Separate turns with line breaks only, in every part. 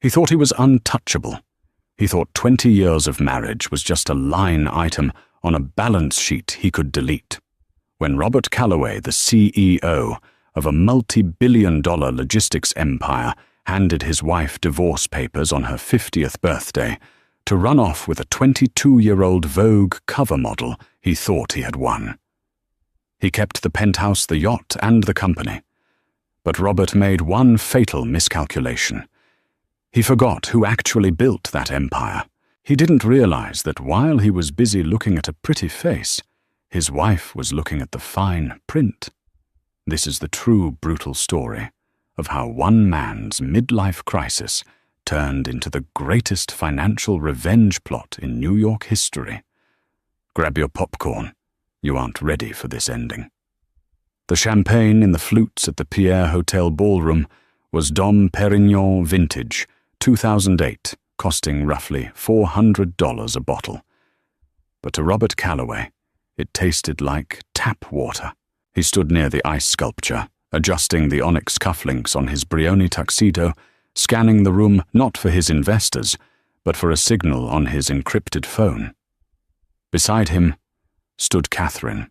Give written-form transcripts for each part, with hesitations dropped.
He thought he was untouchable. He thought 20 years of marriage was just a line item on a balance sheet he could delete. When Robert Calloway, the CEO of a multi-billion-dollar logistics empire, handed his wife divorce papers on her 50th birthday to run off with a 22-year-old Vogue cover model, he thought he had won. He kept the penthouse, the yacht, and the company. But Robert made one fatal miscalculation. He forgot who actually built that empire. He didn't realize that while he was busy looking at a pretty face, his wife was looking at the fine print. This is the true brutal story of how one man's midlife crisis turned into the greatest financial revenge plot in New York history. Grab your popcorn. You aren't ready for this ending. The champagne in the flutes at the Pierre Hotel ballroom was Dom Perignon Vintage, 2008, costing roughly $400 a bottle. But to Robert Calloway, it tasted like tap water. He stood near the ice sculpture, adjusting the onyx cufflinks on his Brioni tuxedo, scanning the room not for his investors, but for a signal on his encrypted phone. Beside him stood Catherine.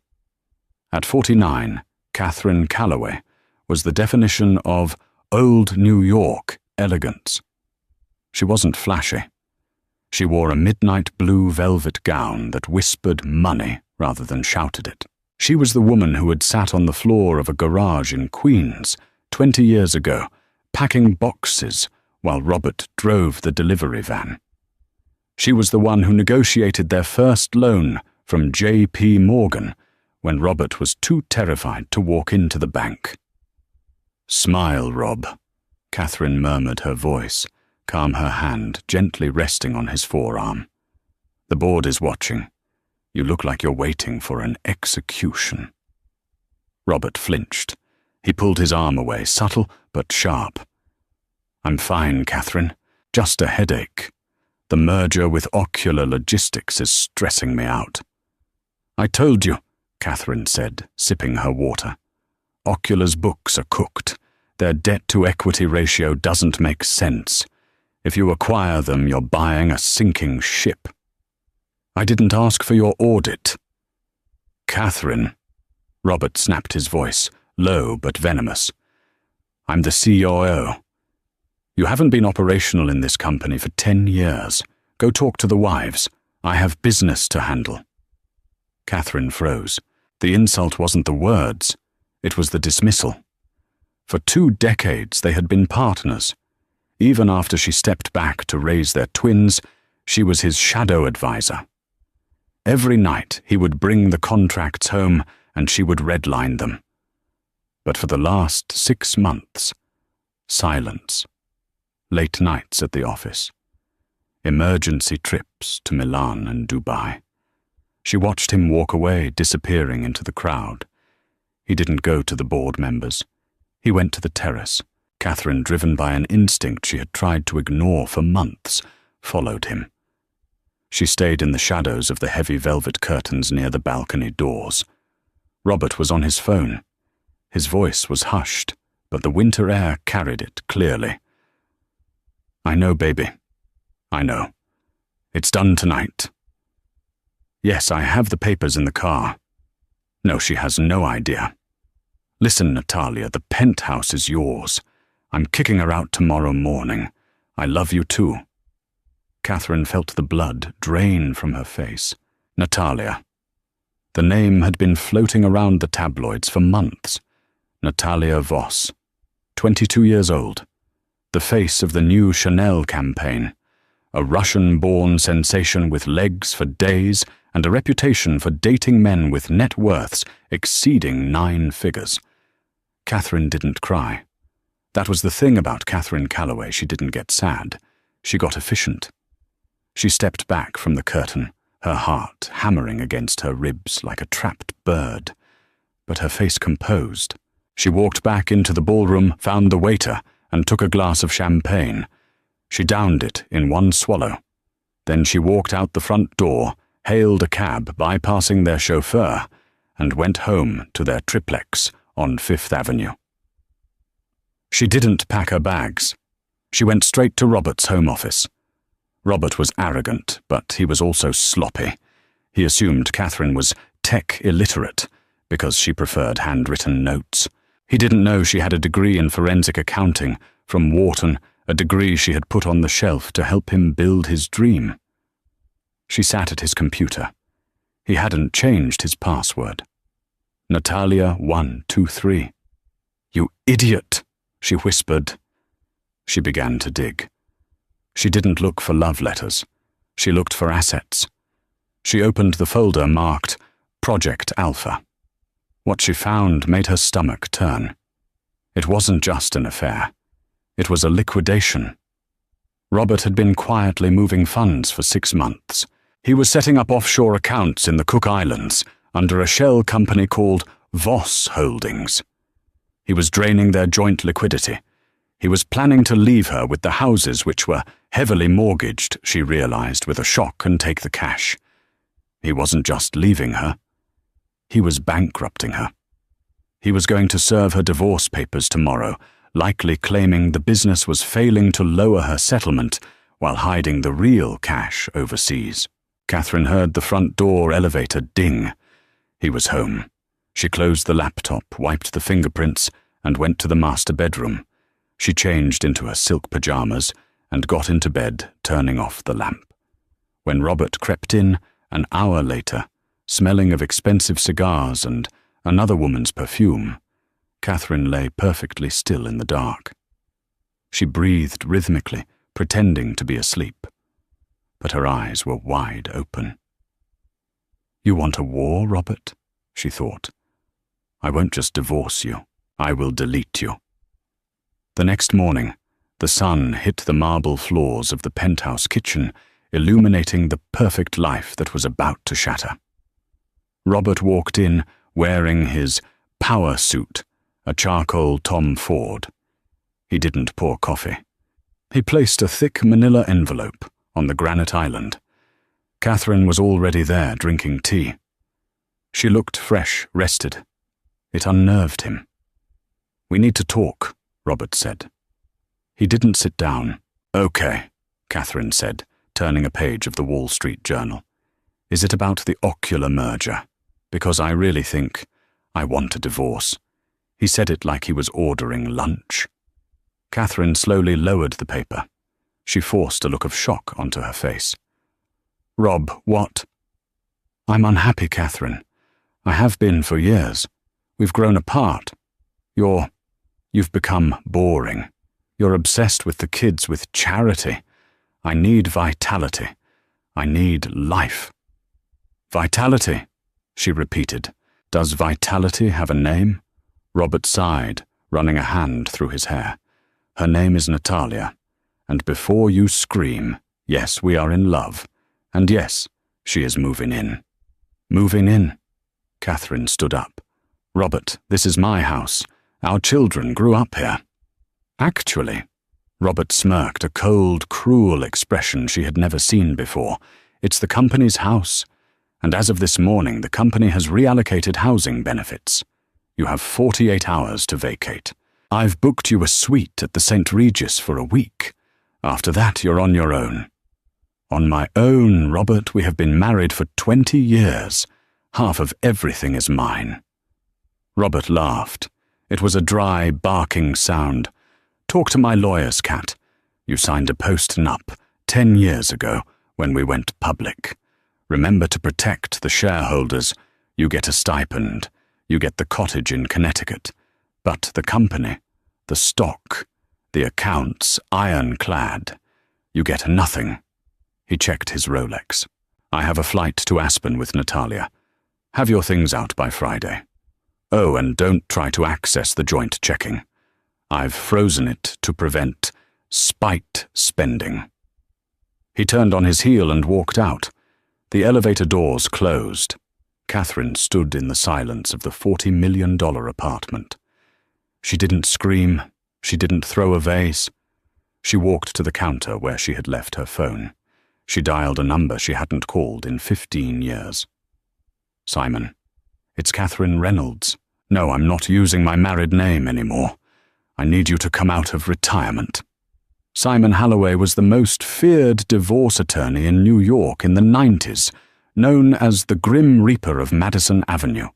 At 49, Catherine Calloway was the definition of old New York elegance. She wasn't flashy. She wore a midnight blue velvet gown that whispered money rather than shouted it. She was the woman who had sat on the floor of a garage in Queens 20 years ago, packing boxes while Robert drove the delivery van. She was the one who negotiated their first loan from J.P. Morgan when Robert was too terrified to walk into the bank. "Smile, Rob," Catherine murmured her voice, calm her hand gently resting on his forearm. "The board is watching. You look like you're waiting for an execution." Robert flinched. He pulled his arm away, subtle but sharp. "I'm fine, Catherine. Just a headache. The merger with Ocular Logistics is stressing me out." "I told you," Catherine said, sipping her water. "Ocular's books are cooked. Their debt-to-equity ratio doesn't make sense. If you acquire them, you're buying a sinking ship." "I didn't ask for your audit." "Catherine," Robert snapped his voice, low but venomous. "I'm the COO. You haven't been operational in this company for 10 years. Go talk to the wives. I have business to handle." Catherine froze. The insult wasn't the words. It was the dismissal. For 2 decades they had been partners. Even after she stepped back to raise their twins, she was his shadow advisor. Every night he would bring the contracts home and she would redline them. But for the last 6 months, silence. Late nights at the office. Emergency trips to Milan and Dubai. She watched him walk away, disappearing into the crowd. He didn't go to the board members. He went to the terrace. Catherine, driven by an instinct she had tried to ignore for months, followed him. She stayed in the shadows of the heavy velvet curtains near the balcony doors. Robert was on his phone. His voice was hushed, but the winter air carried it clearly. "I know, baby. I know. It's done tonight. Yes, I have the papers in the car. No, she has no idea. Listen, Natalia, the penthouse is yours. I'm kicking her out tomorrow morning. I love you too." Catherine felt the blood drain from her face. Natalia. The name had been floating around the tabloids for months. Natalia Voss, 22 years old. The face of the new Chanel campaign. A Russian-born sensation with legs for days and a reputation for dating men with net worths exceeding 9 figures. Catherine didn't cry. That was the thing about Catherine Calloway. She didn't get sad. She got efficient. She stepped back from the curtain, her heart hammering against her ribs like a trapped bird, but her face composed. She walked back into the ballroom, found the waiter, and took a glass of champagne. She downed it in one swallow. Then she walked out the front door, hailed a cab bypassing their chauffeur, and went home to their triplex on 5th Avenue. She didn't pack her bags. She went straight to Robert's home office. Robert was arrogant, but he was also sloppy. He assumed Catherine was tech illiterate because she preferred handwritten notes. He didn't know she had a degree in forensic accounting from Wharton, a degree she had put on the shelf to help him build his dream. She sat at his computer. He hadn't changed his password. Natalia 123. "You idiot," she whispered. She began to dig. She didn't look for love letters. She looked for assets. She opened the folder marked Project Alpha. What she found made her stomach turn. It wasn't just an affair. It was a liquidation. Robert had been quietly moving funds for 6 months. He was setting up offshore accounts in the Cook Islands under a shell company called Voss Holdings. He was draining their joint liquidity. He was planning to leave her with the houses which were heavily mortgaged, she realized with a shock, and take the cash. He wasn't just leaving her. He was bankrupting her. He was going to serve her divorce papers tomorrow, likely claiming the business was failing to lower her settlement while hiding the real cash overseas. Catherine heard the front door elevator ding. He was home. She closed the laptop, wiped the fingerprints, and went to the master bedroom. She changed into her silk pajamas and got into bed, turning off the lamp. When Robert crept in, an hour later, smelling of expensive cigars and another woman's perfume, Catherine lay perfectly still in the dark. She breathed rhythmically, pretending to be asleep, but her eyes were wide open. "You want a war, Robert?" she thought. "I won't just divorce you. I will delete you." The next morning, the sun hit the marble floors of the penthouse kitchen, illuminating the perfect life that was about to shatter. Robert walked in wearing his power suit, a charcoal Tom Ford. He didn't pour coffee. He placed a thick manila envelope on the granite island. Catherine was already there drinking tea. She looked fresh, rested. It unnerved him. "We need to talk," Robert said. He didn't sit down. "Okay," Catherine said, turning a page of the Wall Street Journal. "Is it about the ocular merger? Because I really think I want a divorce." He said it like he was ordering lunch. Catherine slowly lowered the paper. She forced a look of shock onto her face. "Rob, what?" "I'm unhappy, Catherine. I have been for years. We've grown apart. You've become boring. You're obsessed with the kids, with charity. I need vitality. I need life." "Vitality," she repeated. "Does vitality have a name?" Robert sighed, running a hand through his hair. "Her name is Natalia. And before you scream, yes, we are in love. And yes, she is moving in." "Moving in?" Catherine stood up. "Robert, this is my house. Our children grew up here." "Actually," Robert smirked, a cold, cruel expression she had never seen before, "it's the company's house. And as of this morning, the company has reallocated housing benefits. You have 48 hours to vacate. I've booked you a suite at the St. Regis for a week. After that, you're on your own." "On my own, Robert, we have been married for 20 years. Half of everything is mine." Robert laughed. It was a dry, barking sound. "Talk to my lawyer's cat. You signed a post-nup 10 years ago when we went public. Remember to protect the shareholders. You get a stipend. You get the cottage in Connecticut. But the company, the stock, the accounts, ironclad. You get nothing." He checked his Rolex. "I have a flight to Aspen with Natalia. Have your things out by Friday. Oh, and don't try to access the joint checking. I've frozen it to prevent spite spending." He turned on his heel and walked out. The elevator doors closed. Catherine stood in the silence of the $40 million apartment. She didn't scream. She didn't throw a vase. She walked to the counter where she had left her phone. She dialed a number she hadn't called in 15 years. "Simon, it's Catherine Reynolds. No, I'm not using my married name anymore. I need you to come out of retirement." Simon Halloway was the most feared divorce attorney in New York in the 90s, known as the Grim Reaper of Madison Avenue.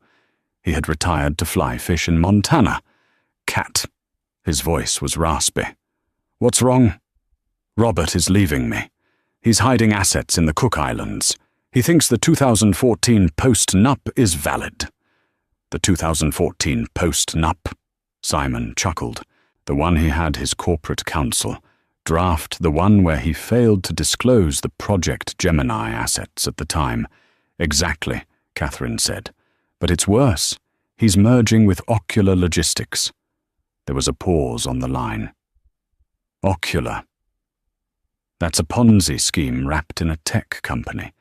He had retired to fly fish in Montana. Cat. His voice was raspy. What's wrong? Robert is leaving me. He's hiding assets in the Cook Islands. He thinks the 2014 post-nup is valid. The 2014 post-nup? Simon chuckled. The one he had his corporate counsel draft, the one where he failed to disclose the Project Gemini assets at the time. Exactly, Catherine said. But it's worse. He's merging with Ocular Logistics. There was a pause on the line. Ocular. That's a Ponzi scheme wrapped in a tech company.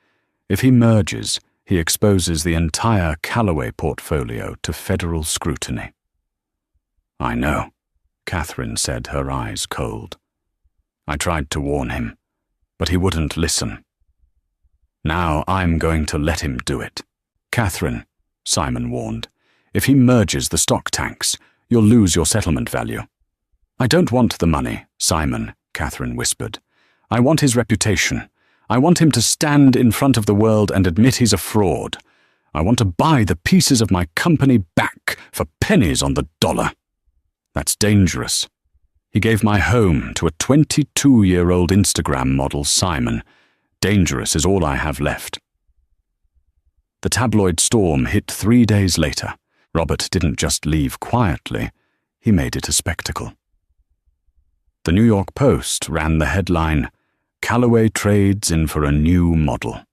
If he merges, he exposes the entire Callaway portfolio to federal scrutiny. I know, Catherine said, her eyes cold. I tried to warn him, but he wouldn't listen. Now I'm going to let him do it. Catherine, Simon warned, if he merges the stock tanks, you'll lose your settlement value. I don't want the money, Simon, Catherine whispered. I want his reputation. I want him to stand in front of the world and admit he's a fraud. I want to buy the pieces of my company back for pennies on the dollar. That's dangerous. He gave my home to a 22-year-old Instagram model, Simon. Dangerous is all I have left. The tabloid storm hit 3 days later. Robert didn't just leave quietly, he made it a spectacle. The New York Post ran the headline, Callaway trades in for a new model.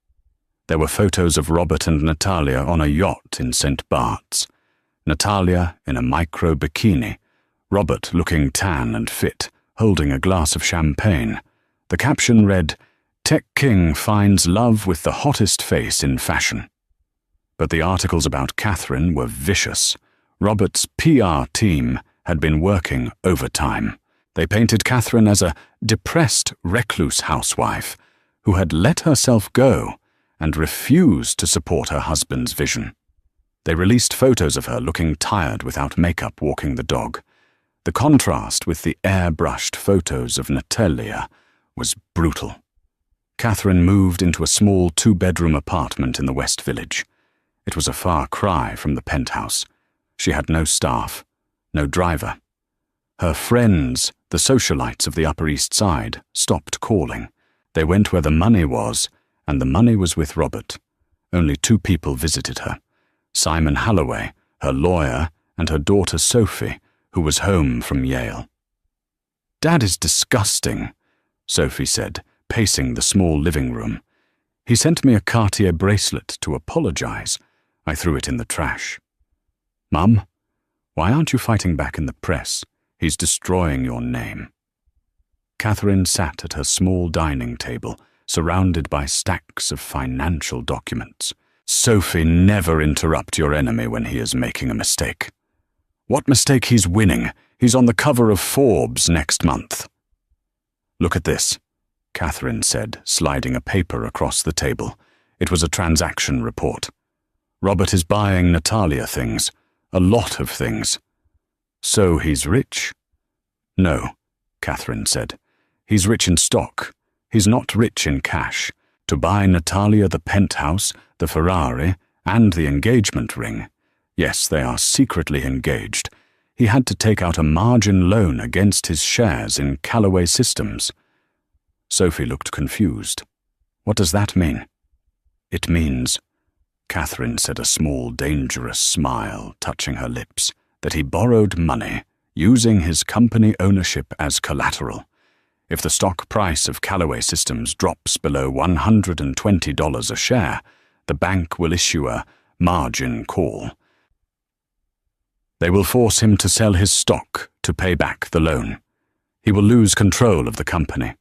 There were photos of Robert and Natalia on a yacht in St. Bart's. Natalia in a micro bikini, Robert looking tan and fit, holding a glass of champagne. The caption read, Tech King finds love with the hottest face in fashion. But the articles about Catherine were vicious. Robert's PR team had been working overtime. They painted Catherine as a depressed, recluse housewife who had let herself go and refused to support her husband's vision. They released photos of her looking tired without makeup walking the dog. The contrast with the airbrushed photos of Natalia was brutal. Catherine moved into a small 2-bedroom apartment in the West Village. It was a far cry from the penthouse. She had no staff, no driver. Her friends, the socialites of the Upper East Side, stopped calling. They went where the money was, and the money was with Robert. Only 2 people visited her. Simon Halloway, her lawyer, and her daughter Sophie, who was home from Yale. Dad is disgusting, Sophie said, pacing the small living room. He sent me a Cartier bracelet to apologize. I threw it in the trash. Mum, why aren't you fighting back in the press? He's destroying your name. Catherine sat at her small dining table, surrounded by stacks of financial documents. Sophie, never interrupt your enemy when he is making a mistake. What mistake? He's winning. He's on the cover of Forbes next month. Look at this, Catherine said, sliding a paper across the table. It was a transaction report. Robert is buying Natalia things, a lot of things. So he's rich? No, Catherine said. He's rich in stock. He's not rich in cash. To buy Natalia the penthouse, the Ferrari, and the engagement ring. Yes, they are secretly engaged. He had to take out a margin loan against his shares in Callaway Systems. Sophie looked confused. What does that mean? It means, Catherine said, a small, dangerous smile touching her lips, that he borrowed money, using his company ownership as collateral. If the stock price of Callaway Systems drops below $120 a share, the bank will issue a margin call. They will force him to sell his stock to pay back the loan. He will lose control of the company.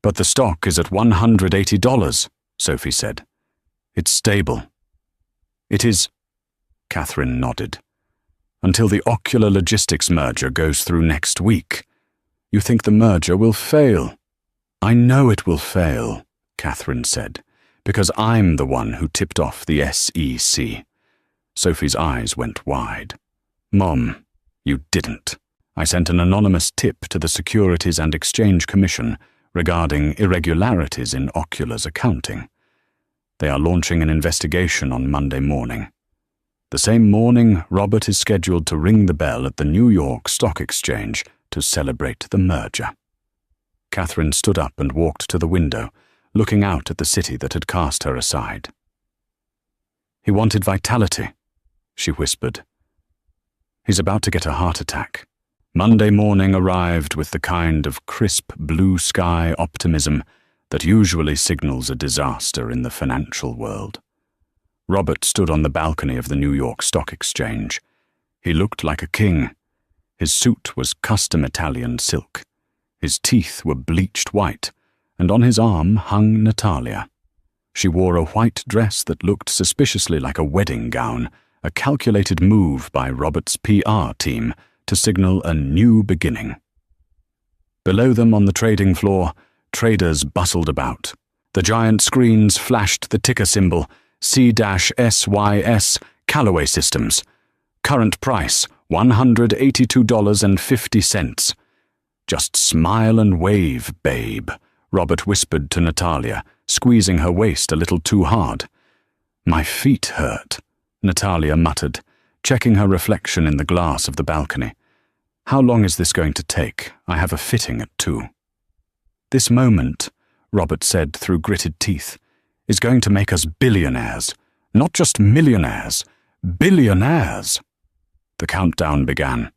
But the stock is at $180, Sophie said. It's stable. It is, Catherine nodded. Until the Ocular Logistics merger goes through next week. You think the merger will fail? I know it will fail, Catherine said, because I'm the one who tipped off the SEC. Sophie's eyes went wide. Mom, you didn't. I sent an anonymous tip to the Securities and Exchange Commission regarding irregularities in Ocular's accounting. They are launching an investigation on Monday morning. The same morning, Robert is scheduled to ring the bell at the New York Stock Exchange to celebrate the merger. Catherine stood up and walked to the window, looking out at the city that had cast her aside. "He wanted vitality," she whispered. "He's about to get a heart attack." Monday morning arrived with the kind of crisp blue sky optimism that usually signals a disaster in the financial world. Robert stood on the balcony of the New York Stock Exchange. He looked like a king. His suit was custom Italian silk. His teeth were bleached white, and on his arm hung Natalia. She wore a white dress that looked suspiciously like a wedding gown, a calculated move by Robert's PR team to signal a new beginning. Below them on the trading floor, traders bustled about. The giant screens flashed the ticker symbol C-SYS Callaway Systems. Current price $182.50. "Just smile and wave, babe," Robert whispered to Natalia, squeezing her waist a little too hard. "My feet hurt," Natalia muttered, checking her reflection in the glass of the balcony. "How long is this going to take? I have a fitting at 2. "This moment," Robert said through gritted teeth, "is going to make us billionaires. Not just millionaires, billionaires." The countdown began.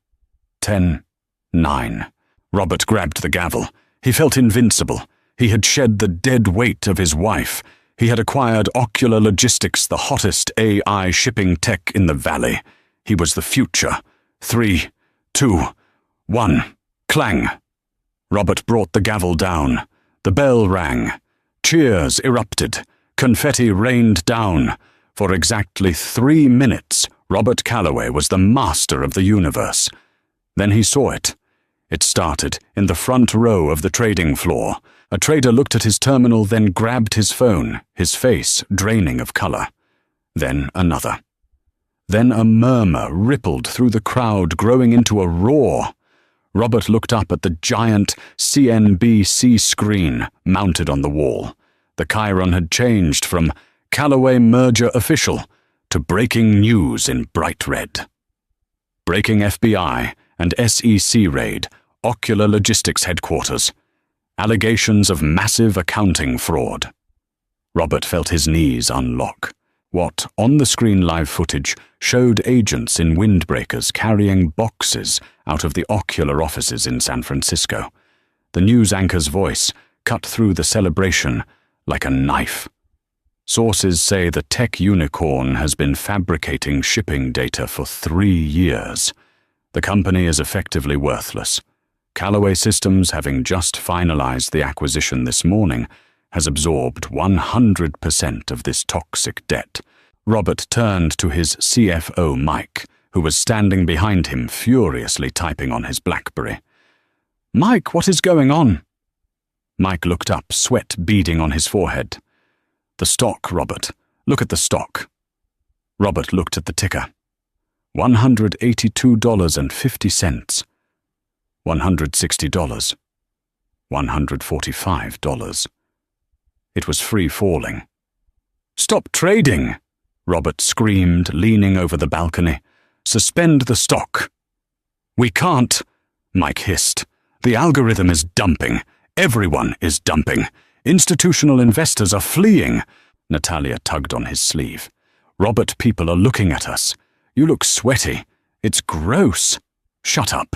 10, 9. Robert grabbed the gavel. He felt invincible. He had shed the dead weight of his wife. He had acquired Ocular Logistics, the hottest AI shipping tech in the valley. He was the future. 3, 2, 1. Clang. Robert brought the gavel down. The bell rang. Cheers erupted. Confetti rained down. For exactly 3 minutes, Robert Callaway was the master of the universe. Then he saw it. It started in the front row of the trading floor. A trader looked at his terminal, then grabbed his phone, his face draining of color. Then another. Then a murmur rippled through the crowd, growing into a roar. Robert looked up at the giant CNBC screen mounted on the wall. The chyron had changed from Callaway Merger Official to breaking news in bright red. Breaking FBI and SEC raid, Ocular Logistics headquarters. Allegations of massive accounting fraud. Robert felt his knees unlock. What on-the-screen live footage showed agents in windbreakers carrying boxes out of the Ocular offices in San Francisco. The news anchor's voice cut through the celebration like a knife. Sources say the tech unicorn has been fabricating shipping data for 3 years. The company is effectively worthless. Callaway Systems, having just finalized the acquisition this morning, has absorbed 100% of this toxic debt. Robert turned to his CFO, Mike, who was standing behind him, furiously typing on his BlackBerry. "Mike, what is going on?" Mike looked up, sweat beading on his forehead. "The stock, Robert. Look at the stock." Robert looked at the ticker. $182.50. $160. $145. It was free falling. "Stop trading!" Robert screamed, leaning over the balcony. "Suspend the stock." "We can't," Mike hissed. "The algorithm is dumping. Everyone is dumping. Institutional investors are fleeing." Natalia tugged on his sleeve. "Robert, people are looking at us. You look sweaty. It's gross." "Shut up,"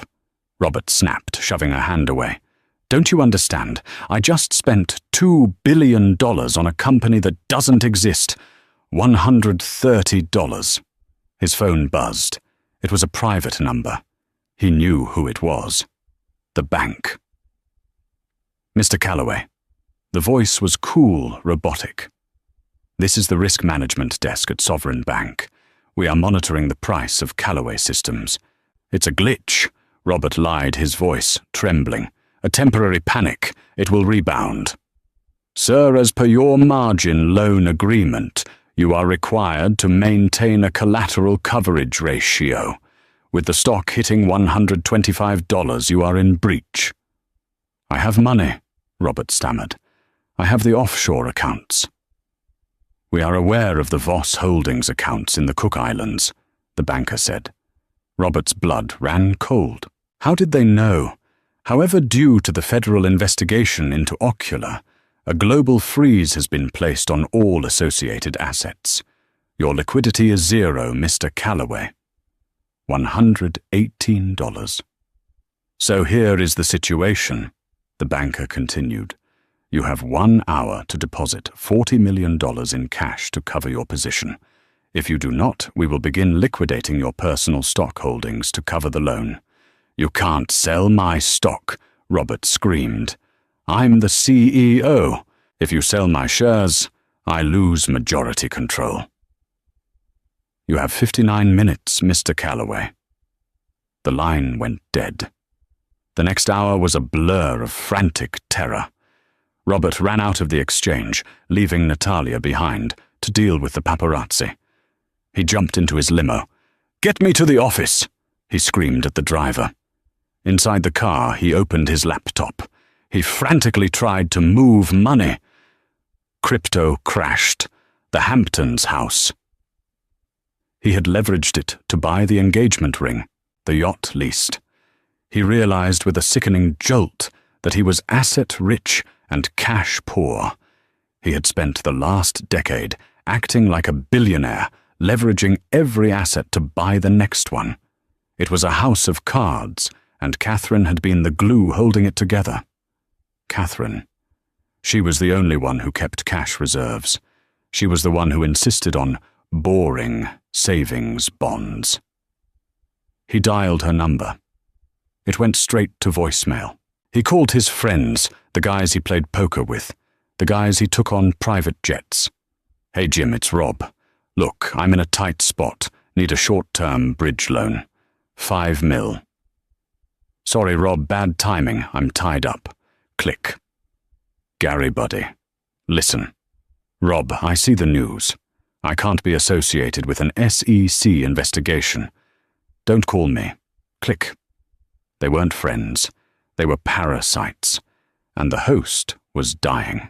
Robert snapped, shoving her hand away. "Don't you understand? I just spent $2 billion on a company that doesn't exist. $130. His phone buzzed. It was a private number. He knew who it was. The bank. "Mr. Callaway." The voice was cool, robotic. "This is the risk management desk at Sovereign Bank. We are monitoring the price of Callaway Systems. It's a glitch," Robert lied, his voice trembling. "A temporary panic. It will rebound." "Sir, as per your margin loan agreement, you are required to maintain a collateral coverage ratio. With the stock hitting $125, you are in breach." "I have money," Robert stammered. "I have the offshore accounts." "We are aware of the Voss Holdings accounts in the Cook Islands," the banker said. Robert's blood ran cold. How did they know? However, due to the federal investigation into Ocular, a global freeze has been placed on all associated assets. Your liquidity is zero, Mr. Calloway. $118. "So here is the situation," the banker continued. "You have 1 hour to deposit $40 million in cash to cover your position. If you do not, we will begin liquidating your personal stock holdings to cover the loan." "You can't sell my stock," Robert screamed. "I'm the CEO. If you sell my shares, I lose majority control." "You have 59 minutes, Mr. Calloway." The line went dead. The next hour was a blur of frantic terror. Robert ran out of the exchange, leaving Natalia behind to deal with the paparazzi. He jumped into his limo. "Get me to the office," he screamed at the driver. Inside the car, he opened his laptop. He frantically tried to move money. Crypto crashed. The Hamptons house. He had leveraged it to buy the engagement ring, the yacht leased. He realized with a sickening jolt that he was asset-rich and cash-poor. He had spent the last decade acting like a billionaire, leveraging every asset to buy the next one. It was a house of cards, and Catherine had been the glue holding it together. Catherine. She was the only one who kept cash reserves. She was the one who insisted on boring savings bonds. He dialed her number. It went straight to voicemail. He called his friends, the guys he played poker with, the guys he took on private jets. "Hey Jim, it's Rob. Look, I'm in a tight spot. Need a short-term bridge loan. 5 mil. Sorry, Rob, bad timing. I'm tied up. Click. Gary buddy. Listen. Rob, I see the news. I can't be associated with an SEC investigation. Don't call me. Click." They weren't friends. They were parasites. And the host was dying.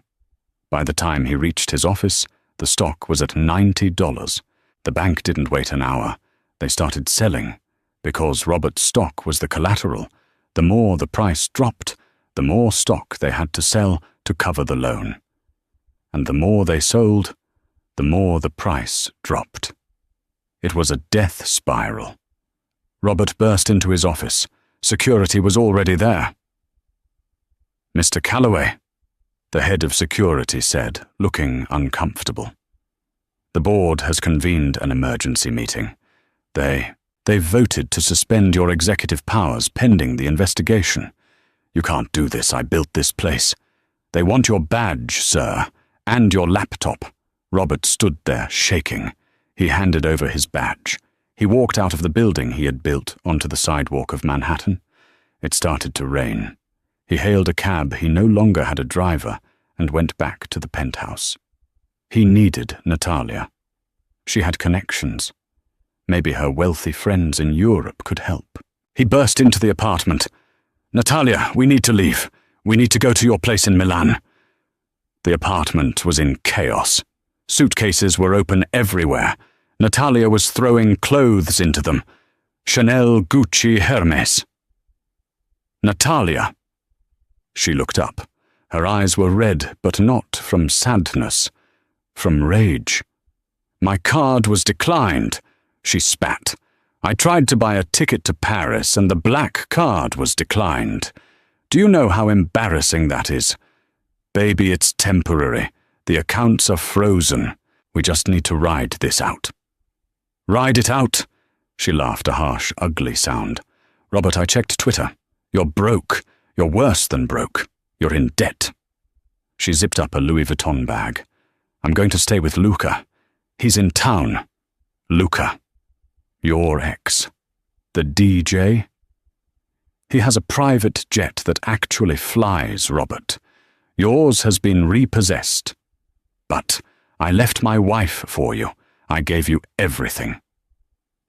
By the time he reached his office, the stock was at $90. The bank didn't wait an hour. They started selling. Because Robert's stock was the collateral, the more the price dropped, the more stock they had to sell to cover the loan. And the more they sold, the more the price dropped. It was a death spiral. Robert burst into his office. Security was already there. "Mr. Calloway," the head of security said, looking uncomfortable. "The board has convened an emergency meeting. They've voted to suspend your executive powers pending the investigation. You can't do this. I built this place. They want your badge, sir, and your laptop." Robert stood there, shaking. He handed over his badge. He walked out of the building he had built onto the sidewalk of Manhattan. It started to rain. He hailed a cab. He no longer had a driver and went back to the penthouse. He needed Natalia. She had connections. Maybe her wealthy friends in Europe could help. He burst into the apartment. "Natalia, we need to leave. We need to go to your place in Milan." The apartment was in chaos. Suitcases were open everywhere. Natalia was throwing clothes into them. Chanel, Gucci, Hermes. "Natalia." She looked up. Her eyes were red, but not from sadness, from rage. "My card was declined," she spat. "I tried to buy a ticket to Paris and the black card was declined. Do you know how embarrassing that is? Baby, it's temporary. The accounts are frozen. We just need to ride this out." "Ride it out?" She laughed, a harsh, ugly sound. "Robert, I checked Twitter. You're broke. You're worse than broke. You're in debt." She zipped up a Louis Vuitton bag. "I'm going to stay with Luca. He's in town." "Luca. Your ex. The DJ? He has a private jet that actually flies, Robert. Yours has been repossessed. But I left my wife for you. I gave you everything."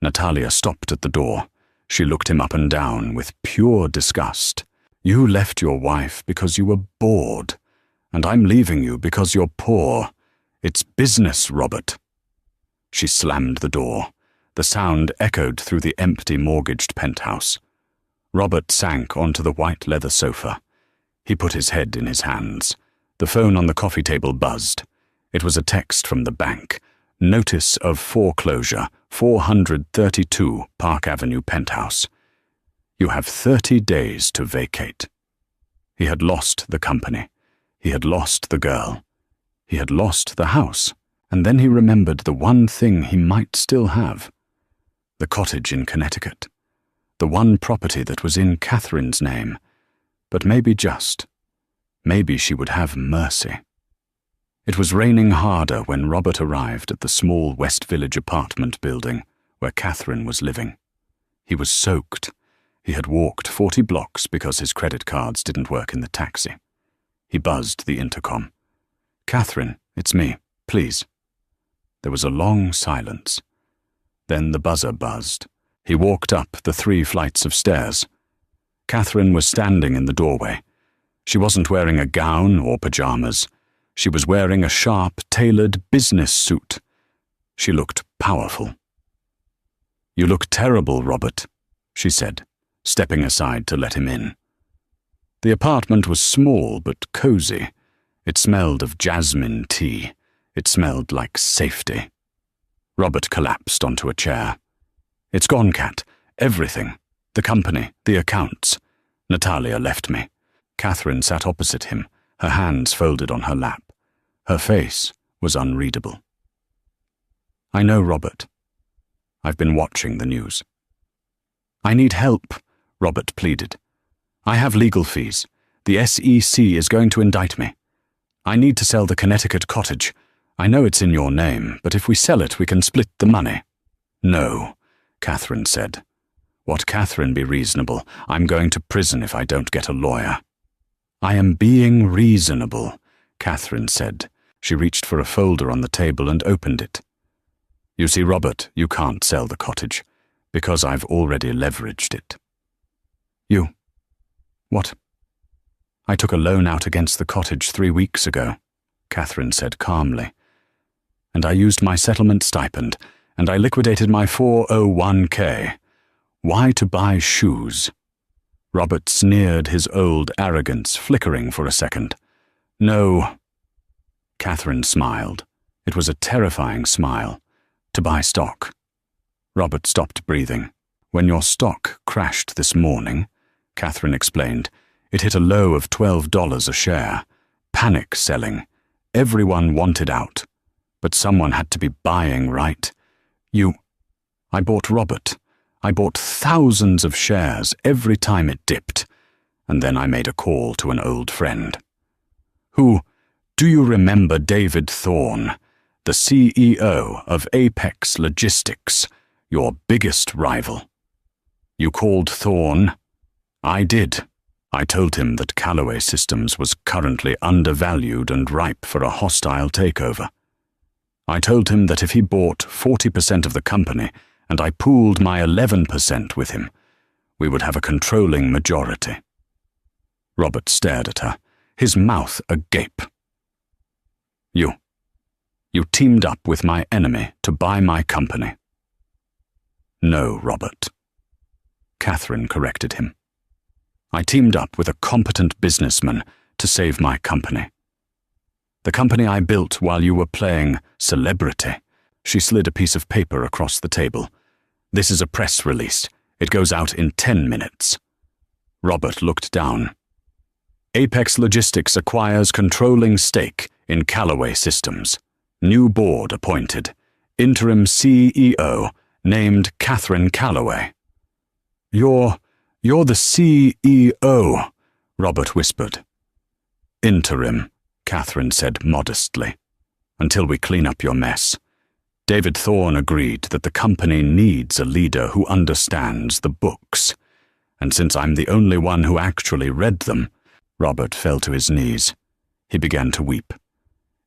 Natalia stopped at the door. She looked him up and down with pure disgust. "You left your wife because you were bored, and I'm leaving you because you're poor. It's business, Robert." She slammed the door. The sound echoed through the empty mortgaged penthouse. Robert sank onto the white leather sofa. He put his head in his hands. The phone on the coffee table buzzed. It was a text from the bank. Notice of foreclosure, 432 Park Avenue penthouse. You have 30 days to vacate. He had lost the company. He had lost the girl. He had lost the house. And then he remembered the one thing he might still have. The cottage in Connecticut. The one property that was in Catherine's name. But maybe she would have mercy. It was raining harder when Robert arrived at the small West Village apartment building where Catherine was living. He was soaked. He had walked 40 blocks because his credit cards didn't work in the taxi. He buzzed the intercom. "Catherine, it's me. Please." There was a long silence. Then the buzzer buzzed. He walked up the 3 flights of stairs. Catherine was standing in the doorway. She wasn't wearing a gown or pajamas. She was wearing a sharp, tailored business suit. She looked powerful. "You look terrible, Robert," she said, stepping aside to let him in. The apartment was small but cozy. It smelled of jasmine tea. It smelled like safety. Robert collapsed onto a chair. "It's gone, Kat. Everything. The company, the accounts. Natalia left me." Catherine sat opposite him, her hands folded on her lap. Her face was unreadable. "I know, Robert. I've been watching the news." "I need help," Robert pleaded. "I have legal fees. The SEC is going to indict me. I need to sell the Connecticut cottage. I know it's in your name, but if we sell it, we can split the money." "No," Catherine said. "What, Catherine, be reasonable. I'm going to prison if I don't get a lawyer." "I am being reasonable," Catherine said. She reached for a folder on the table and opened it. "You see, Robert, you can't sell the cottage, because I've already leveraged it." "You? What?" "I took a loan out against the cottage 3 weeks ago," Catherine said calmly. "And I used my settlement stipend, and I liquidated my 401k. Why to buy shoes?" Robert sneered, his old arrogance flickering for a second. "No." Catherine smiled. It was a terrifying smile. "To buy stock." Robert stopped breathing. "When your stock crashed this morning," Catherine explained, "it hit a low of $12 a share. Panic selling. Everyone wanted out. But someone had to be buying, right? I bought Robert. I bought thousands of shares every time it dipped. And then I made a call to an old friend. Do you remember David Thorne, the CEO of Apex Logistics, your biggest rival? You called Thorne? I did. I told him that Callaway Systems was currently undervalued and ripe for a hostile takeover. I told him that if he bought 40% of the company and I pooled my 11% with him, we would have a controlling majority. Robert stared at her, his mouth agape. You teamed up with my enemy to buy my company." "No, Robert," Catherine corrected him. "I teamed up with a competent businessman to save my company. The company I built while you were playing celebrity." She slid a piece of paper across the table. "This is a press release. It goes out in 10 minutes. Robert looked down. "Apex Logistics acquires controlling stake in Callaway Systems. New board appointed. Interim CEO named Catherine Callaway." You're the CEO," Robert whispered. "Interim," Catherine said modestly, "until we clean up your mess." David Thorne agreed that the company needs a leader who understands the books. And since I'm the only one who actually read them, Robert fell to his knees. He began to weep.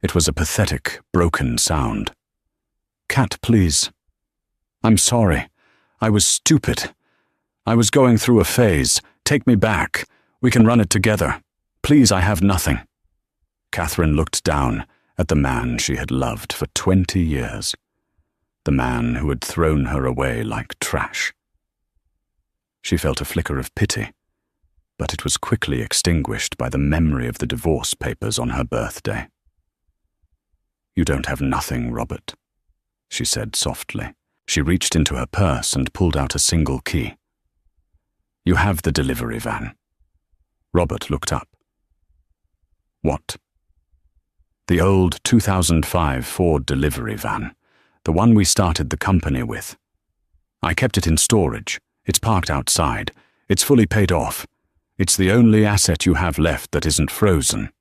It was a pathetic, broken sound. "Kat, please. I'm sorry. I was stupid. I was going through a phase. Take me back. We can run it together. Please, I have nothing." Catherine looked down at the man she had loved for 20 years. The man who had thrown her away like trash. She felt a flicker of pity, but it was quickly extinguished by the memory of the divorce papers on her birthday. "You don't have nothing, Robert," she said softly. She reached into her purse and pulled out a single key. "You have the delivery van." Robert looked up. "What?" "The old 2005 Ford delivery van, the one we started the company with. I kept it in storage. It's parked outside. It's fully paid off. It's the only asset you have left that isn't frozen."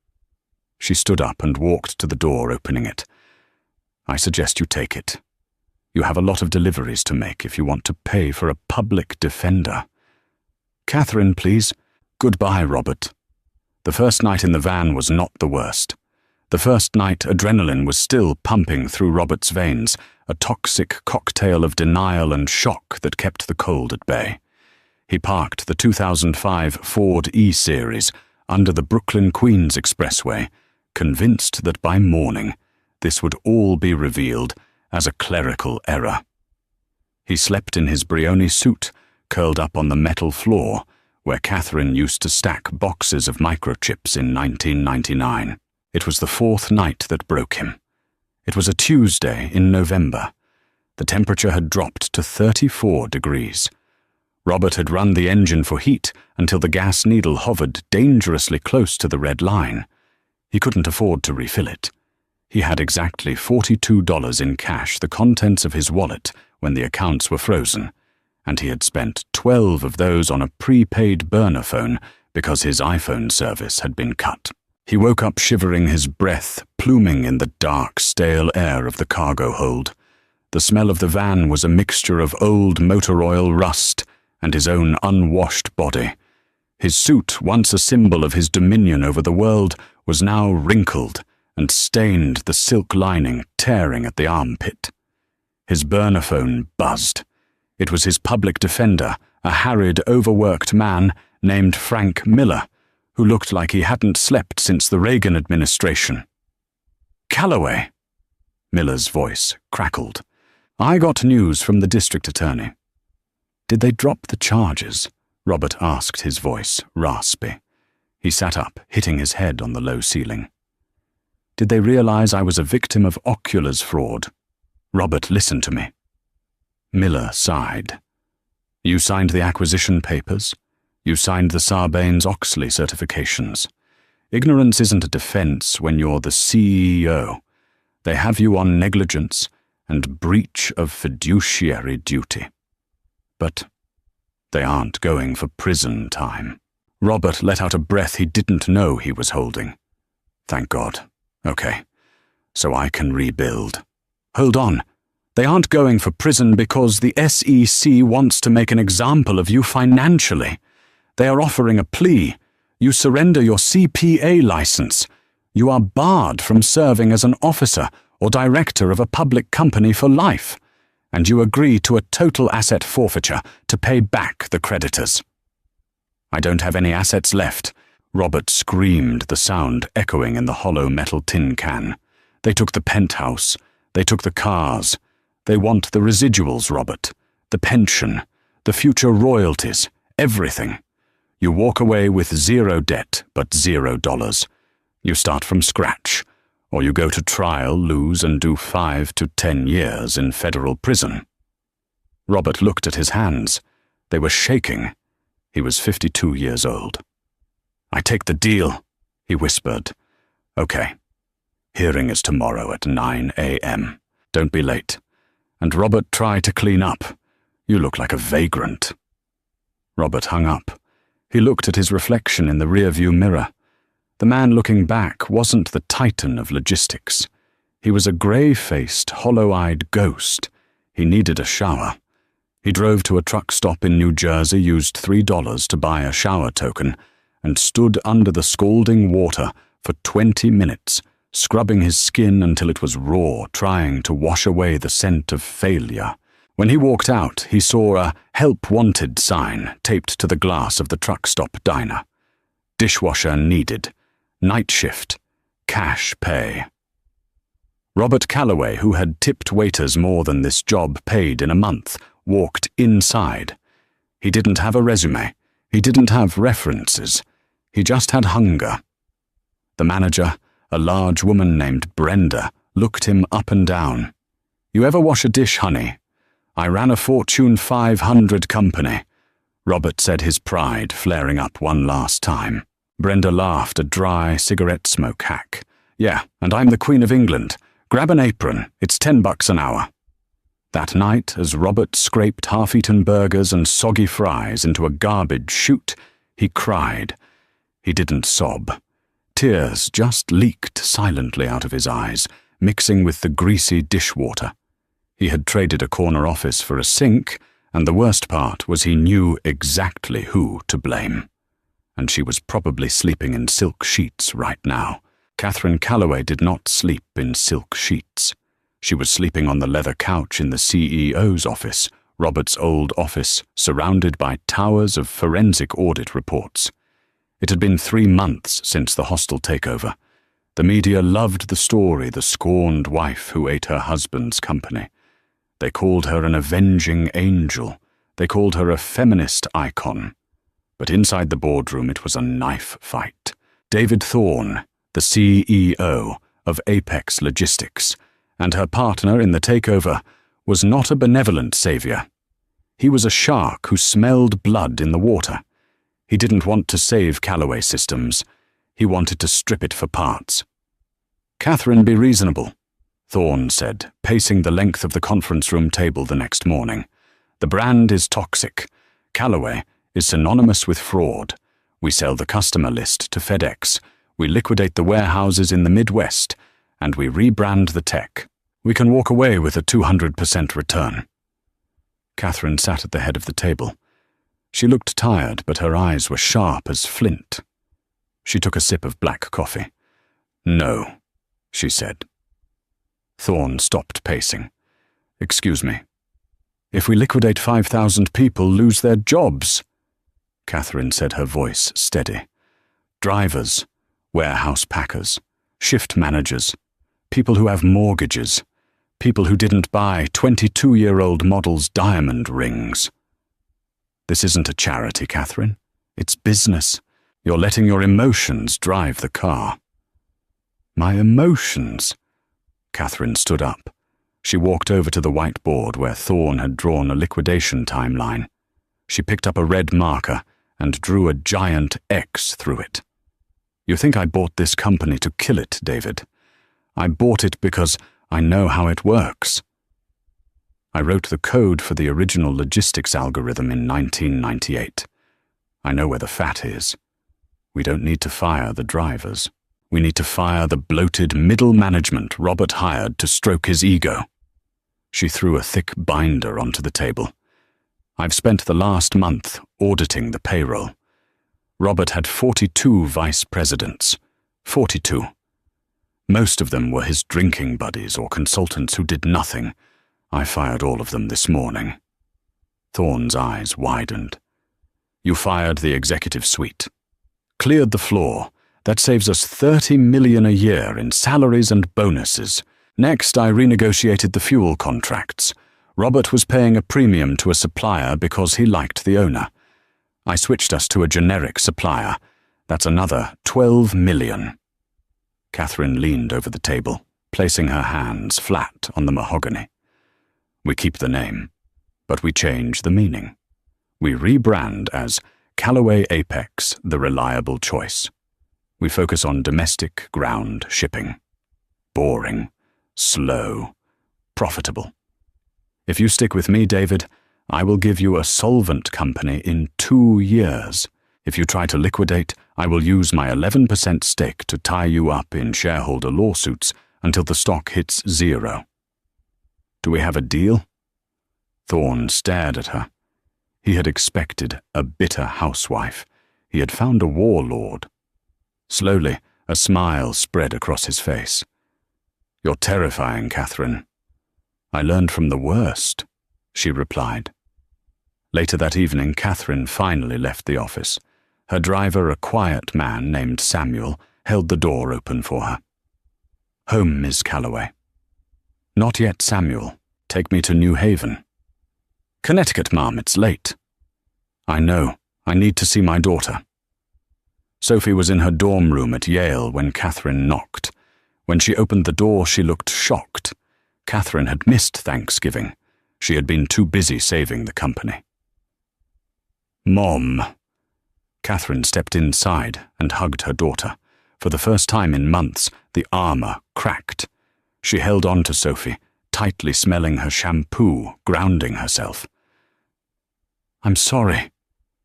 She stood up and walked to the door, opening it. "I suggest you take it. You have a lot of deliveries to make if you want to pay for a public defender." "Catherine, please." "Goodbye, Robert." The first night in the van was not the worst. The first night, adrenaline was still pumping through Robert's veins, a toxic cocktail of denial and shock that kept the cold at bay. He parked the 2005 Ford E-Series under the Brooklyn-Queens Expressway, convinced that by morning this would all be revealed as a clerical error. He slept in his Brioni suit, curled up on the metal floor, where Catherine used to stack boxes of microchips in 1999. It was the fourth night that broke him. It was a Tuesday in November. The temperature had dropped to 34 degrees. Robert had run the engine for heat until the gas needle hovered dangerously close to the red line. He couldn't afford to refill it. He had exactly $42 in cash, the contents of his wallet, when the accounts were frozen, and he had spent 12 of those on a prepaid burner phone because his iPhone service had been cut. He woke up shivering, his breath pluming in the dark, stale air of the cargo hold. The smell of the van was a mixture of old motor oil rust and his own unwashed body. His suit, once a symbol of his dominion over the world, was now wrinkled and stained, the silk lining tearing at the armpit. His burner phone buzzed. It was his public defender, a harried, overworked man named Frank Miller, who looked like he hadn't slept since the Reagan administration. "Calloway," Miller's voice crackled. "I got news from the district attorney." "Did they drop the charges?" Robert asked, his voice raspy. He sat up, hitting his head on the low ceiling. "Did they realize I was a victim of Ocular's fraud?" "Robert, listen to me." Miller sighed. "You signed the acquisition papers. You signed the Sarbanes-Oxley certifications. Ignorance isn't a defense when you're the CEO. They have you on negligence and breach of fiduciary duty. But they aren't going for prison time." Robert let out a breath he didn't know he was holding. "Thank God. Okay, so I can rebuild." "Hold on. They aren't going for prison because the SEC wants to make an example of you financially. They are offering a plea. You surrender your CPA license. You are barred from serving as an officer or director of a public company for life, and you agree to a total asset forfeiture to pay back the creditors." "I don't have any assets left," Robert screamed, the sound echoing in the hollow metal tin can. "They took the penthouse. They took the cars. They want the residuals, Robert. The pension, the future royalties, everything. You walk away with zero debt, but $0. You start from scratch, or you go to trial, lose, and do 5 to 10 years in federal prison." Robert looked at his hands. They were shaking. He was 52 years old. "I take the deal," he whispered. "Okay. Hearing is tomorrow at 9 a.m. Don't be late. And Robert, try to clean up. You look like a vagrant." Robert hung up. He looked at his reflection in the rearview mirror. The man looking back wasn't the titan of logistics. He was a grey-faced, hollow-eyed ghost. He needed a shower. He drove to a truck stop in New Jersey, used $3 to buy a shower token, and stood under the scalding water for 20 minutes, scrubbing his skin until it was raw, trying to wash away the scent of failure, When he walked out, he saw a "Help Wanted" sign taped to the glass of the truck stop diner. Dishwasher needed. Night shift. Cash pay. Robert Calloway, who had tipped waiters more than this job paid in a month, walked inside. He didn't have a resume. He didn't have references. He just had hunger. The manager, a large woman named Brenda, looked him up and down. "You ever wash a dish, honey? I ran a Fortune 500 company," Robert said, his pride flaring up one last time. Brenda laughed, a dry cigarette smoke hack. "Yeah, and I'm the Queen of England. Grab an apron. It's $10 an hour." That night, as Robert scraped half-eaten burgers and soggy fries into a garbage chute, he cried. He didn't sob. Tears just leaked silently out of his eyes, mixing with the greasy dishwater. He had traded a corner office for a sink, and the worst part was he knew exactly who to blame. And she was probably sleeping in silk sheets right now. Catherine Calloway did not sleep in silk sheets. She was sleeping on the leather couch in the CEO's office, Robert's old office, surrounded by towers of forensic audit reports. It had been 3 months since the hostile takeover. The media loved the story, the scorned wife who ate her husband's company. They called her an avenging angel. They called her a feminist icon. But inside the boardroom it was a knife fight. David Thorne, the CEO of Apex Logistics, and her partner in the takeover, was not a benevolent savior. He was a shark who smelled blood in the water. He didn't want to save Calloway Systems. He wanted to strip it for parts. "Catherine, be reasonable," Thorne said, pacing the length of the conference room table the next morning. "The brand is toxic. Calloway is synonymous with fraud. We sell the customer list to FedEx. We liquidate the warehouses in the Midwest, and we rebrand the tech. We can walk away with a 200% return." Catherine sat at the head of the table. She looked tired, but her eyes were sharp as flint. She took a sip of black coffee. "No," she said. Thorne stopped pacing. "Excuse me. If we liquidate 5,000 people lose their jobs," Catherine said, her voice steady. "Drivers, warehouse packers, shift managers, people who have mortgages, people who didn't buy 22-year-old models' diamond rings." "This isn't a charity, Catherine. It's business. You're letting your emotions drive the car." "My emotions?" Catherine stood up. She walked over to the whiteboard where Thorne had drawn a liquidation timeline. She picked up a red marker and drew a giant X through it. "You think I bought this company to kill it, David. I bought it because I know how it works. I wrote the code for the original logistics algorithm in 1998. I know where the fat is. We don't need to fire the drivers. We need to fire the bloated middle management Robert hired to stroke his ego." She threw a thick binder onto the table. "I've spent the last month auditing the payroll. Robert had 42 vice presidents. 42. Most of them were his drinking buddies or consultants who did nothing. I fired all of them this morning." Thorne's eyes widened. "You fired the executive suite. Cleared the floor. That saves us $30 million a year in salaries and bonuses. Next, I renegotiated the fuel contracts. Robert was paying a premium to a supplier because he liked the owner. I switched us to a generic supplier. That's another $12 million. Catherine leaned over the table, placing her hands flat on the mahogany. "We keep the name, but we change the meaning. We rebrand as Calloway Apex, the reliable choice. We focus on domestic ground shipping. Boring, slow, profitable. If you stick with me, David, I will give you a solvent company in 2 years. If you try to liquidate, I will use my 11% stake to tie you up in shareholder lawsuits until the stock hits 0. Do we have a deal?" Thorne stared at her. He had expected a bitter housewife. He had found a warlord. Slowly, a smile spread across his face. "You're terrifying, Catherine. I learned from the worst," she replied. Later that evening, Catherine finally left the office. Her driver, a quiet man named Samuel, held the door open for her. "Home, Miss Calloway." "Not yet, Samuel. Take me to New Haven." "Connecticut, Ma'am, it's late." "I know. I need to see my daughter." Sophie was in her dorm room at Yale when Catherine knocked. When she opened the door, she looked shocked. Catherine had missed Thanksgiving. She had been too busy saving the company. "Mom." Catherine stepped inside and hugged her daughter. For the first time in months, the armor cracked. She held on to Sophie, tightly smelling her shampoo, grounding herself. "I'm sorry,"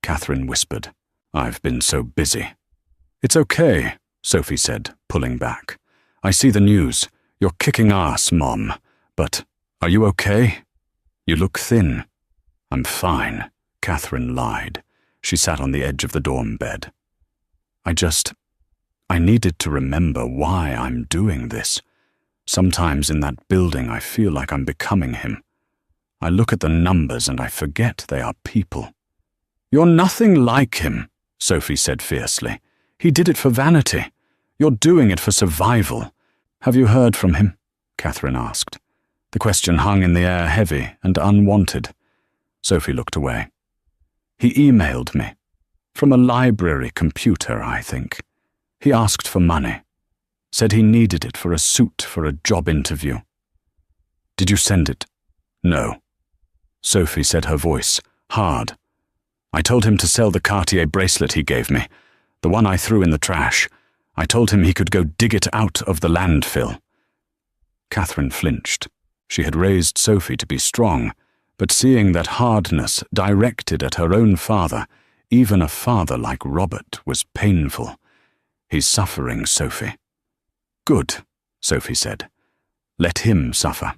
Catherine whispered. "I've been so busy." "It's okay," Sophie said, pulling back. "I see the news. You're kicking ass, Mom. But are you okay? You look thin." "I'm fine," Catherine lied. She sat on the edge of the dorm bed. I needed to remember why I'm doing this. Sometimes in that building I feel like I'm becoming him. I look at the numbers and I forget they are people." "You're nothing like him," Sophie said fiercely. "He did it for vanity. You're doing it for survival." "Have you heard from him?" Catherine asked. The question hung in the air heavy and unwanted. Sophie looked away. "He emailed me. From a library computer, I think. He asked for money. Said he needed it for a suit for a job interview." "Did you send it?" "No." Sophie said, her voice hard. "I told him to sell the Cartier bracelet he gave me, the one I threw in the trash. I told him he could go dig it out of the landfill." Catherine flinched. She had raised Sophie to be strong, but seeing that hardness directed at her own father, even a father like Robert, was painful. "He's suffering, Sophie." "Good," Sophie said. "Let him suffer."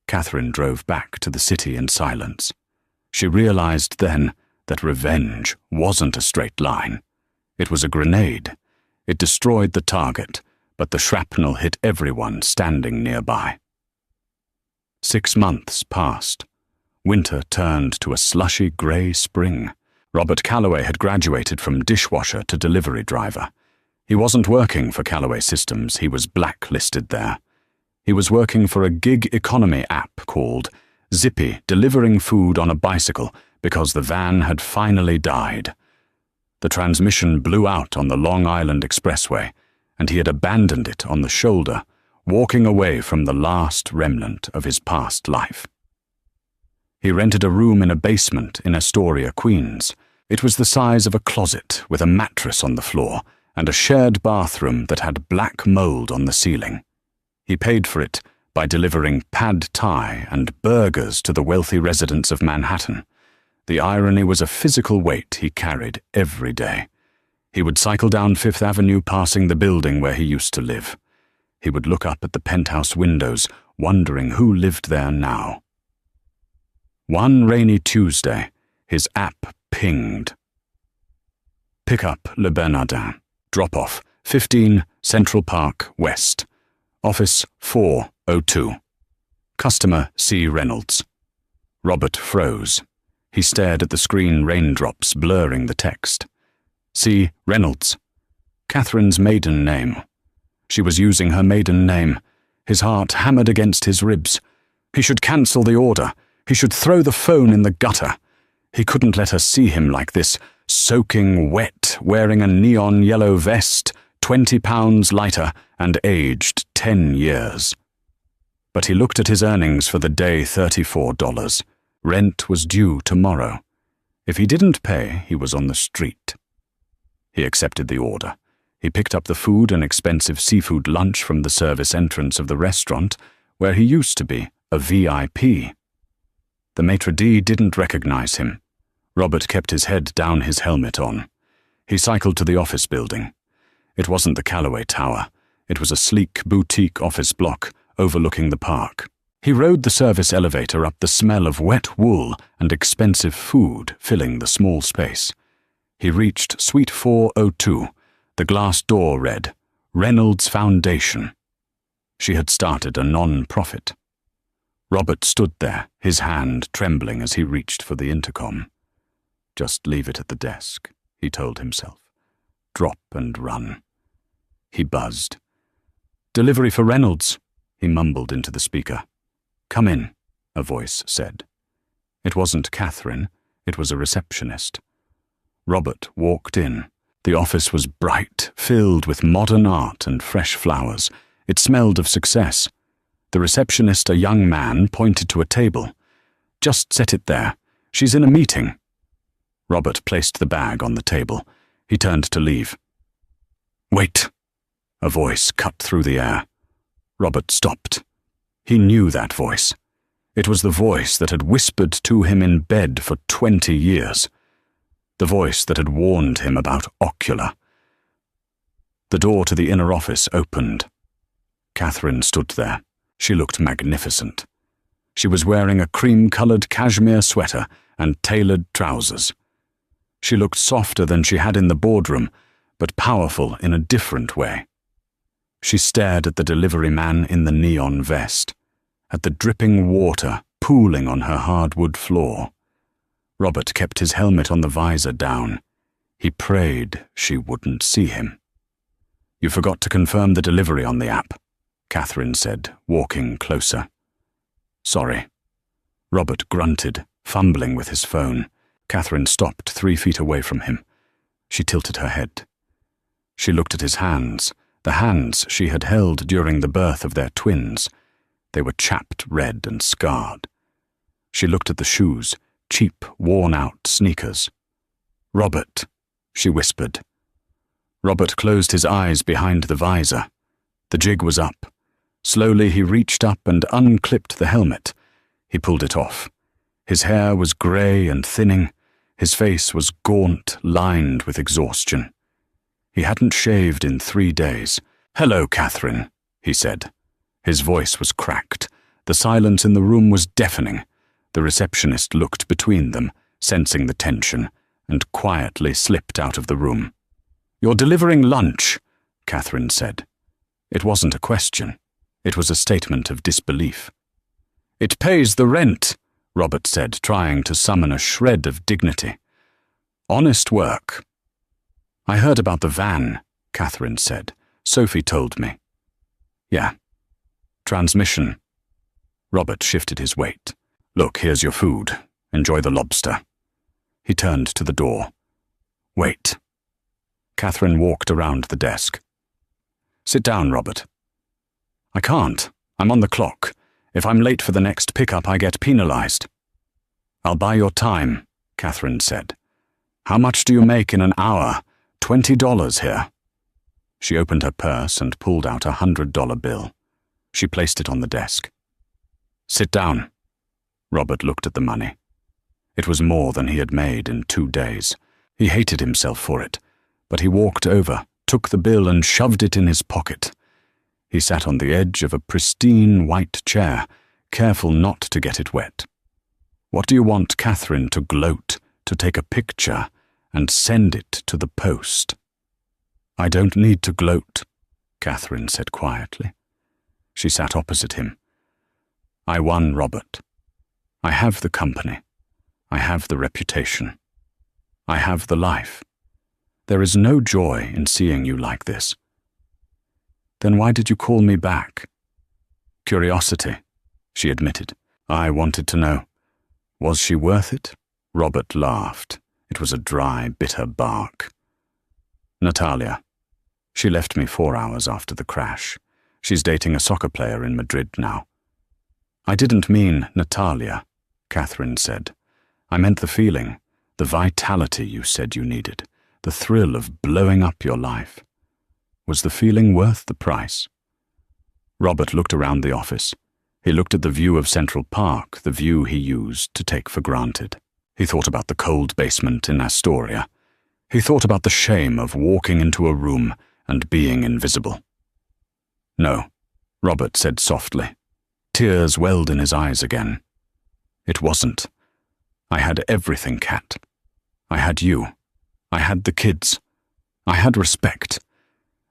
Catherine drove back to the city in silence. She realized then that revenge wasn't a straight line. It was a grenade. It destroyed the target, but the shrapnel hit everyone standing nearby. 6 months passed. Winter turned to a slushy grey spring. Robert Calloway had graduated from dishwasher to delivery driver. He wasn't working for Calloway Systems, he was blacklisted there. He was working for a gig economy app called Zippy, delivering food on a bicycle because the van had finally died. The transmission blew out on the Long Island Expressway, and he had abandoned it on the shoulder, walking away from the last remnant of his past life. He rented a room in a basement in Astoria, Queens. It was the size of a closet with a mattress on the floor and a shared bathroom that had black mold on the ceiling. He paid for it by delivering pad thai and burgers to the wealthy residents of Manhattan. The irony was a physical weight he carried every day. He would cycle down Fifth Avenue passing the building where he used to live. He would look up at the penthouse windows, wondering who lived there now. One rainy Tuesday, his app pinged. "Pick up Le Bernardin. Drop off 15 Central Park West. Office 402. Customer C. Reynolds." Robert froze. He stared at the screen, raindrops blurring the text. C. Reynolds. Catherine's maiden name. She was using her maiden name. His heart hammered against his ribs. He should cancel the order. He should throw the phone in the gutter. He couldn't let her see him like this, soaking wet, wearing a neon yellow vest, 20 pounds lighter, and aged 10 years. But he looked at his earnings for the day, $34. Rent was due tomorrow. If he didn't pay, he was on the street. He accepted the order. He picked up the food, an expensive seafood lunch from the service entrance of the restaurant, where he used to be a VIP. The maitre d' didn't recognize him. Robert kept his head down, his helmet on. He cycled to the office building. It wasn't the Calloway Tower. It was a sleek boutique office block overlooking the park. He rode the service elevator up, the smell of wet wool and expensive food filling the small space. He reached Suite 402. The glass door read, Reynolds Foundation. She had started a non-profit. Robert stood there, his hand trembling as he reached for the intercom. Just leave it at the desk, he told himself. Drop and run. He buzzed. Delivery for Reynolds, he mumbled into the speaker. Come in, a voice said. It wasn't Catherine, it was a receptionist. Robert walked in. The office was bright, filled with modern art and fresh flowers. It smelled of success. The receptionist, a young man, pointed to a table. Just set it there. She's in a meeting. Robert placed the bag on the table. He turned to leave. Wait! A voice cut through the air. Robert stopped. He knew that voice. It was the voice that had whispered to him in bed for 20 years. The voice that had warned him about Ocular. The door to the inner office opened. Catherine stood there. She looked magnificent. She was wearing a cream-colored cashmere sweater and tailored trousers. She looked softer than she had in the boardroom, but powerful in a different way. She stared at the delivery man in the neon vest, at the dripping water pooling on her hardwood floor. Robert kept his helmet on the visor down. He prayed she wouldn't see him. You forgot to confirm the delivery on the app, Catherine said, walking closer. Sorry. Robert grunted, fumbling with his phone. Catherine stopped 3 feet away from him. She tilted her head. She looked at his hands, the hands she had held during the birth of their twins. They were chapped red and scarred. She looked at the shoes, cheap, worn-out sneakers. Robert, she whispered. Robert closed his eyes behind the visor. The jig was up. Slowly he reached up and unclipped the helmet. He pulled it off. His hair was grey and thinning. His face was gaunt, lined with exhaustion. He hadn't shaved in 3 days. Hello, Catherine, he said. His voice was cracked. The silence in the room was deafening. The receptionist looked between them, sensing the tension, and quietly slipped out of the room. You're delivering lunch, Catherine said. It wasn't a question. It was a statement of disbelief. It pays the rent, Robert said, trying to summon a shred of dignity. Honest work. I heard about the van, Catherine said. Sophie told me. Yeah. Transmission. Robert shifted his weight. Look, here's your food. Enjoy the lobster. He turned to the door. Wait. Catherine walked around the desk. Sit down, Robert. I can't. I'm on the clock. If I'm late for the next pickup, I get penalized. I'll buy your time, Catherine said. How much do you make in an hour? $20 here. She opened her purse and pulled out a $100 bill. She placed it on the desk. Sit down. Robert looked at the money. It was more than he had made in 2 days. He hated himself for it, but he walked over, took the bill and shoved it in his pocket. He sat on the edge of a pristine white chair, careful not to get it wet. What do you want Catherine to gloat, to take a picture, and send it to the post? I don't need to gloat, Catherine said quietly. She sat opposite him. I won, Robert. I have the company. I have the reputation. I have the life. There is no joy in seeing you like this. Then why did you call me back? Curiosity, she admitted. I wanted to know. Was she worth it? Robert laughed. It was a dry, bitter bark. Natalia. She left me 4 hours after the crash. She's dating a soccer player in Madrid now. I didn't mean Natalia, Catherine said. I meant the feeling, the vitality you said you needed, the thrill of blowing up your life. Was the feeling worth the price? Robert looked around the office. He looked at the view of Central Park, the view he used to take for granted. He thought about the cold basement in Astoria. He thought about the shame of walking into a room and being invisible. No, Robert said softly. Tears welled in his eyes again. It wasn't. I had everything, Kat. I had you. I had the kids. I had respect.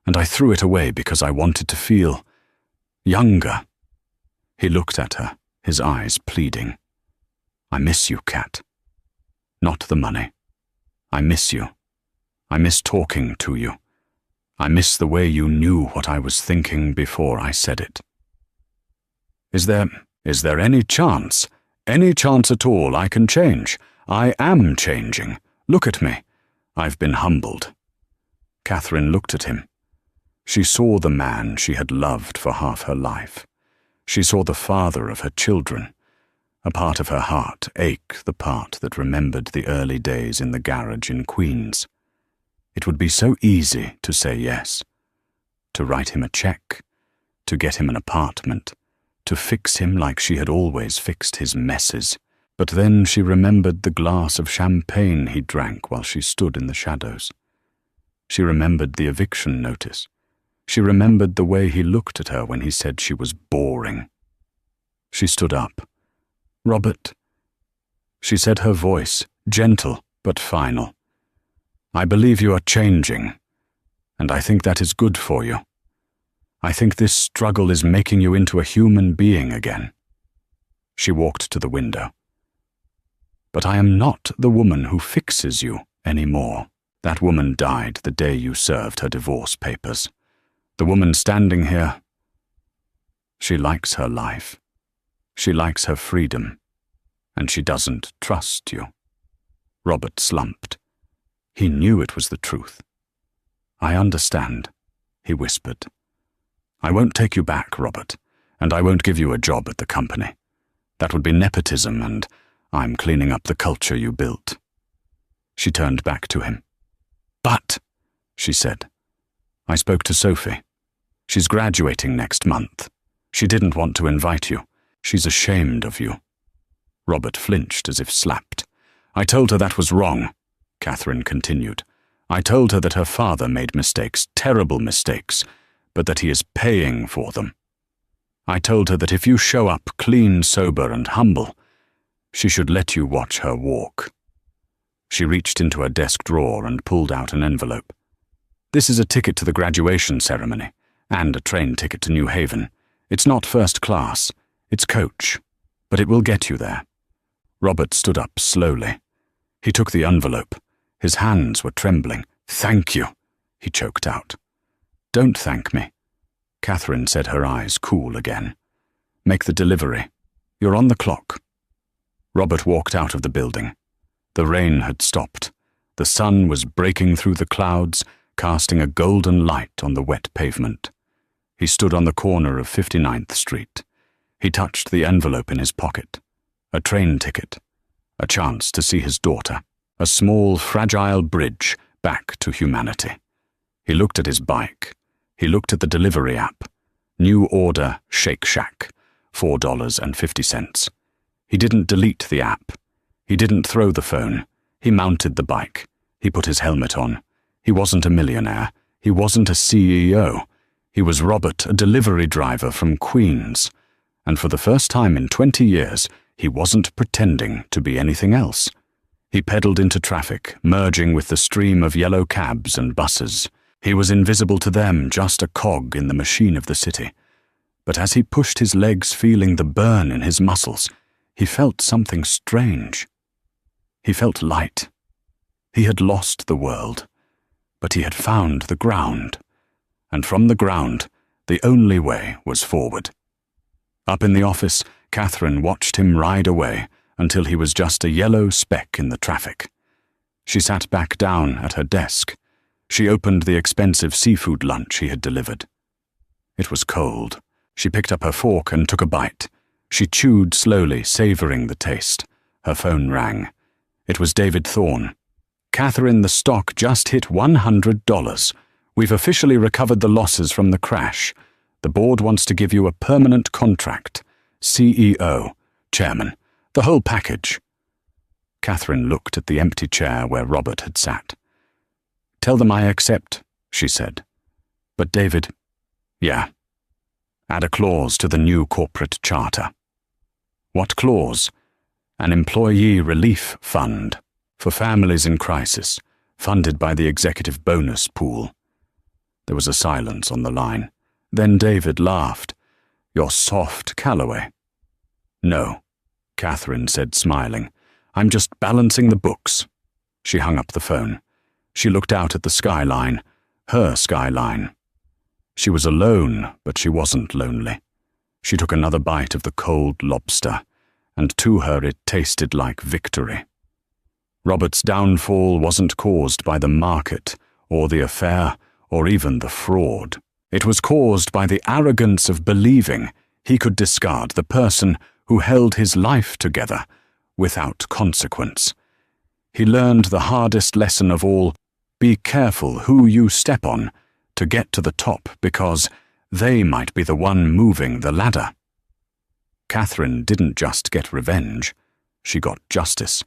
And I threw it away because I wanted to feel younger. He looked at her, his eyes pleading. "I miss you, Kat. Not the money. I miss you. I miss talking to you. I miss the way you knew what I was thinking before I said it." Is there any chance at all I can change? I am changing. Look at me. I've been humbled. Catherine looked at him. She saw the man she had loved for half her life. She saw the father of her children. A part of her heart ache, the part that remembered the early days in the garage in Queens. It would be so easy to say yes, to write him a check, to get him an apartment, to fix him like she had always fixed his messes. But then she remembered the glass of champagne he drank while she stood in the shadows. She remembered the eviction notice. She remembered the way he looked at her when he said she was boring. She stood up. "Robert," she said, her voice gentle but final. "I believe you are changing, and I think that is good for you. I think this struggle is making you into a human being again." She walked to the window. "But I am not the woman who fixes you anymore. That woman died the day you served her divorce papers. The woman standing here, she likes her life. She likes her freedom, and she doesn't trust you." Robert slumped. He knew it was the truth. "I understand," he whispered. "I won't take you back, Robert, and I won't give you a job at the company. That would be nepotism, and I'm cleaning up the culture you built." She turned back to him. "But," she said, "I spoke to Sophie. She's graduating next month. She didn't want to invite you. She's ashamed of you." Robert flinched as if slapped. "I told her that was wrong," Catherine continued. "I told her that her father made mistakes, terrible mistakes, but that he is paying for them. I told her that if you show up clean, sober, and humble, she should let you watch her walk." She reached into her desk drawer and pulled out an envelope. "This is a ticket to the graduation ceremony, and a train ticket to New Haven. It's not first class, it's coach, but it will get you there." Robert stood up slowly. He took the envelope. His hands were trembling. "Thank you," he choked out. "Don't thank me," Catherine said, her eyes cool again. "Make the delivery. You're on the clock." Robert walked out of the building. The rain had stopped. The sun was breaking through the clouds, casting a golden light on the wet pavement. He stood on the corner of 59th Street. He touched the envelope in his pocket. A train ticket. A chance to see his daughter. A small, fragile bridge back to humanity. He looked at his bike. He looked at the delivery app. New order, Shake Shack, $4.50. He didn't delete the app. He didn't throw the phone. He mounted the bike. He put his helmet on. He wasn't a millionaire. He wasn't a CEO. He was Robert, a delivery driver from Queens. And for the first time in 20 years, he wasn't pretending to be anything else. He pedaled into traffic, merging with the stream of yellow cabs and buses. He was invisible to them, just a cog in the machine of the city. But as he pushed his legs, feeling the burn in his muscles, he felt something strange. He felt light. He had lost the world, but he had found the ground. And from the ground, the only way was forward. Up in the office, Catherine watched him ride away until he was just a yellow speck in the traffic. She sat back down at her desk. She opened the expensive seafood lunch he had delivered. It was cold. She picked up her fork and took a bite. She chewed slowly, savoring the taste. Her phone rang. It was David Thorne. "Catherine, the stock just hit $100. We've officially recovered the losses from the crash. The board wants to give you a permanent contract. CEO, chairman, the whole package." Catherine looked at the empty chair where Robert had sat. "Tell them I accept," she said. "But David—" "Yeah. Add a clause to the new corporate charter." "What clause?" "An employee relief fund for families in crisis, funded by the executive bonus pool." There was a silence on the line. Then David laughed. "You're soft, Calloway." No, Catherine said, smiling. I'm just balancing the books. She hung up the phone. She looked out at the skyline, her skyline. She was alone, but she wasn't lonely. She took another bite of the cold lobster, and to her it tasted like victory. Robert's downfall wasn't caused by the market, or the affair, or even the fraud. It was caused by the arrogance of believing he could discard the person who held his life together without consequence. He learned the hardest lesson of all: be careful who you step on to get to the top, because they might be the one moving the ladder. Catherine didn't just get revenge, she got justice.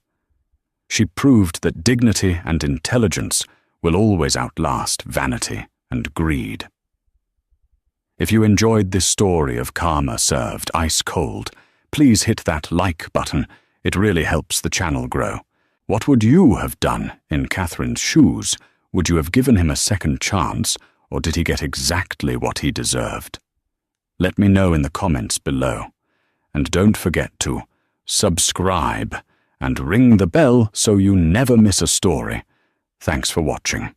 She proved that dignity and intelligence will always outlast vanity and greed. If you enjoyed this story of karma served ice cold, please hit that like button. It really helps the channel grow. What would you have done in Catherine's shoes? Would you have given him a second chance, or did he get exactly what he deserved? Let me know in the comments below. And don't forget to subscribe and ring the bell so you never miss a story. Thanks for watching.